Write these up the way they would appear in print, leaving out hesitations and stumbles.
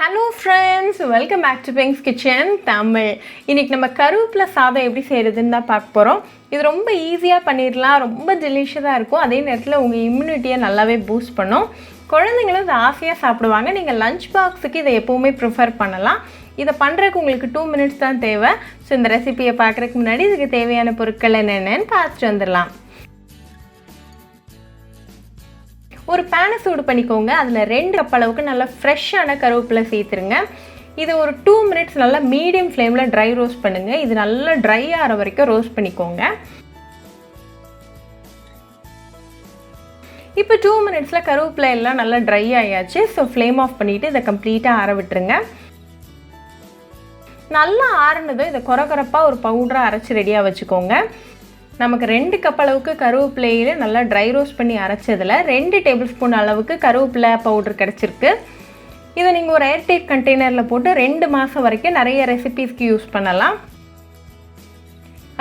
Hello friends, welcome back to Pink's Kitchen Tamil. இன்னைக்கு நம்ம கருவேப்பிலை சாதம் எப்படி செய்யறதுன்னு தான் பார்க்க போறோம். இது ரொம்ப ஈஸியா பண்ணிரலாம், ரொம்ப டெலிஷியஸா இருக்கும். அதே நேரத்துல உங்க இம்யூனிட்டியை நல்லாவே பூஸ்ட் பண்ணும். குழந்தைகளும் இதை ஆசையா சாப்பிடுவாங்க. நீங்க லஞ்ச் பாக்ஸுக்கு இதை எப்பவுமே ப்ரிஃபர் பண்ணலாம். இதை பண்றதுக்கு உங்களுக்கு 2 minutes தான் தேவை. ஸோ இந்த ரெசிபியை பார்க்கறதுக்கு முன்னாடி இதுக்கு தேவையான பொருட்கள் என்னென்னு பார்த்துட்டு வந்துடலாம். ஒரு பேனை சூடு பண்ணிக்கோங்க. அதில் 2 கப் அளவுக்கு நல்லா ஃப்ரெஷ்ஷான கருவேப்பிலை சேர்த்துருங்க. இது ஒரு 2 minutes நல்லா மீடியம் ஃப்ளேமில் ட்ரை ரோஸ்ட் பண்ணுங்கள். இது நல்லா ட்ரை ஆகிற வரைக்கும் ரோஸ்ட் பண்ணிக்கோங்க. இப்போ 2 minutesல கருவேப்பிலை எல்லாம் நல்லா ட்ரை ஆயாச்சு. ஸோ ஃப்ளேம் ஆஃப் பண்ணிவிட்டு இதை கம்ப்ளீட்டாக ஆற விட்டுருங்க. நல்லா ஆறுனதும் இதை கொரகொரப்பாக ஒரு பவுடராக அரைச்சி ரெடியாக வச்சுக்கோங்க. நமக்கு 2 கப் அளவுக்கு கருவேப்பிலையில நல்லா ட்ரை ரோஸ்ட் பண்ணி அரைச்சதில் 2 டேபிள் ஸ்பூன் அளவுக்கு கருவேப்பிலை பவுடர் கிடச்சிருக்கு. இதை நீங்கள் ஒரு ஏர்டைட் கண்டெய்னரில் போட்டு 2 மாதம் வரைக்கும் நிறைய ரெசிபீஸ்க்கு யூஸ் பண்ணலாம்.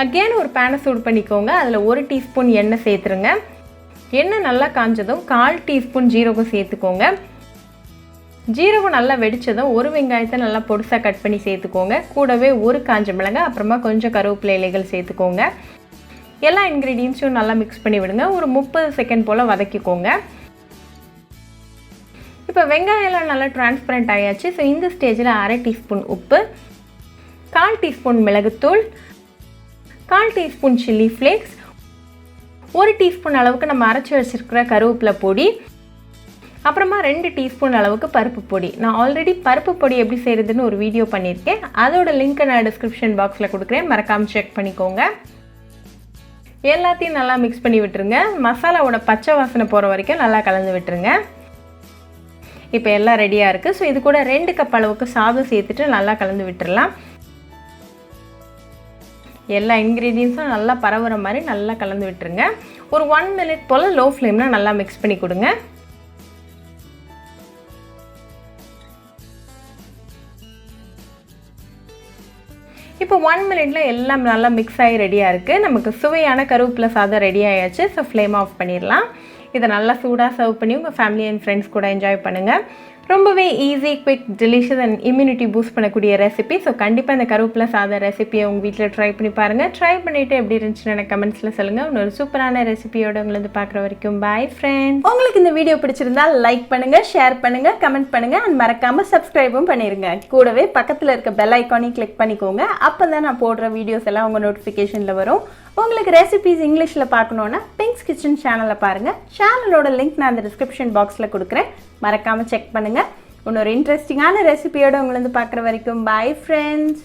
அகெயின் ஒரு பேனை சூடு பண்ணிக்கோங்க. அதில் 1 டீஸ்பூன் எண்ணெய் சேர்த்துருங்க. எண்ணெய் நல்லா காஞ்சதும் 1/4 டீஸ்பூன் ஜீரகம் சேர்த்துக்கோங்க. ஜீரகம் நல்லா வெடித்ததும் 1 வெங்காயத்தை நல்லா பொடிசாக கட் பண்ணி சேர்த்துக்கோங்க. கூடவே 1 காஞ்ச மிளகாய், அப்புறமா கொஞ்சம் கருவேப்பிலை இலைகள் சேர்த்துக்கோங்க. எல்லா இன்க்ரீடியன்ஸையும் நல்லா மிக்ஸ் பண்ணி விடுங்க. ஒரு 30 செகண்ட் போல் வதக்கிக்கோங்க. இப்போ வெங்காயம்லாம் நல்லா டிரான்ஸ்பரண்ட் ஆயாச்சு. ஸோ இந்த ஸ்டேஜில் 1/2 டீஸ்பூன் உப்பு, 1/4 டீஸ்பூன் மிளகுத்தூள், 1/4 டீஸ்பூன் சில்லி ஃப்ளேக்ஸ், 1 டீஸ்பூன் அளவுக்கு நம்ம அரைச்சி வச்சுருக்கிற கருவேப்பிலை பொடி, அப்புறமா 2 டீஸ்பூன் அளவுக்கு பருப்பு பொடி. நான் ஆல்ரெடி பருப்பு பொடி எப்படி செய்கிறதுன்னு ஒரு வீடியோ பண்ணியிருக்கேன். அதோட லிங்க்கை நான் டிஸ்கிரிப்ஷன் பாக்ஸில் கொடுக்குறேன், மறக்காமல் செக் பண்ணிக்கோங்க. எல்லாத்தையும் நல்லா மிக்ஸ் பண்ணி விட்டுருங்க. மசாலாவோட பச்சை வாசனை போகிற வரைக்கும் நல்லா கலந்து விட்டுருங்க. இப்போ எல்லாம் ரெடியாக இருக்குது. ஸோ இது கூட 2 கப் அளவுக்கு சாதம் சேர்த்துட்டு நல்லா கலந்து விட்டுடலாம். எல்லா இன்க்ரீடியன்ஸும் நல்லா பரவுற மாதிரி நல்லா கலந்து விட்டுருங்க. ஒரு 1 minute போல் லோ ஃப்ளேமில் நல்லா மிக்ஸ் பண்ணி கொடுங்க. இப்போ 1 minute எல்லாம் நல்லா மிக்ஸ் ஆகி ரெடியாக இருக்குது. நமக்கு சுவையான கருவேப்பிலை சாதம் ரெடி ஆயாச்சு. ஸோ ஃப்ளேம் ஆஃப் பண்ணிடலாம். இதை நல்லா சூடாக சர்வ் பண்ணி உங்கள் ஃபேமிலி அண்ட் ஃப்ரெண்ட்ஸ் கூட என்ஜாய் பண்ணுங்கள். ரொம்பவே easy, quick, delicious and immunity boost பண்ணக்கூடிய ரெசிபி. ஸோ கண்டிப்பாக இந்த கருவேப்பிலை சாதம் ரெசிபியை உங்கள் வீட்டில் ட்ரை பண்ணி பாருங்கள். ட்ரை பண்ணிவிட்டு எப்படி இருந்துச்சுன்னு எனக்கு கமெண்ட்ஸில் சொல்லுங்கள். இன்னொரு சூப்பரான ரெசிபியோட உங்களை பார்க்குற வரைக்கும் பாய் ஃப்ரெண்ட்ஸ். உங்களுக்கு இந்த வீடியோ பிடிச்சிருந்தா லைக் பண்ணுங்கள், ஷேர் பண்ணுங்கள், கமெண்ட் பண்ணுங்கள் அண்ட் மறக்காமல் சப்ஸ்கிரைபும் பண்ணிடுங்க. கூடவே பக்கத்தில் இருக்க பெல் ஐக்கானையும் கிளிக் பண்ணிக்கோங்க. அப்போ தான் நான் போடுற வீடியோஸ் எல்லாம் உங்கள் நோட்டிஃபிகேஷனில் வரும். உங்களுக்கு ரெசிபிஸ் இங்கிலீஷில் பார்க்கணுன்னா பிங்க்ஸ் கிச்சன் சேனலை பாருங்கள். சேனலோட லிங்க் நான் அந்த டிஸ்கிரிப்ஷன் பாக்ஸில் கொடுக்குறேன், மறக்காமல் செக் பண்ணுங்கள். இன்னொரு இன்ட்ரெஸ்டிங்கான ரெசிபியோடு உங்களை பார்க்குற வரைக்கும் பாய் ஃப்ரெண்ட்ஸ்.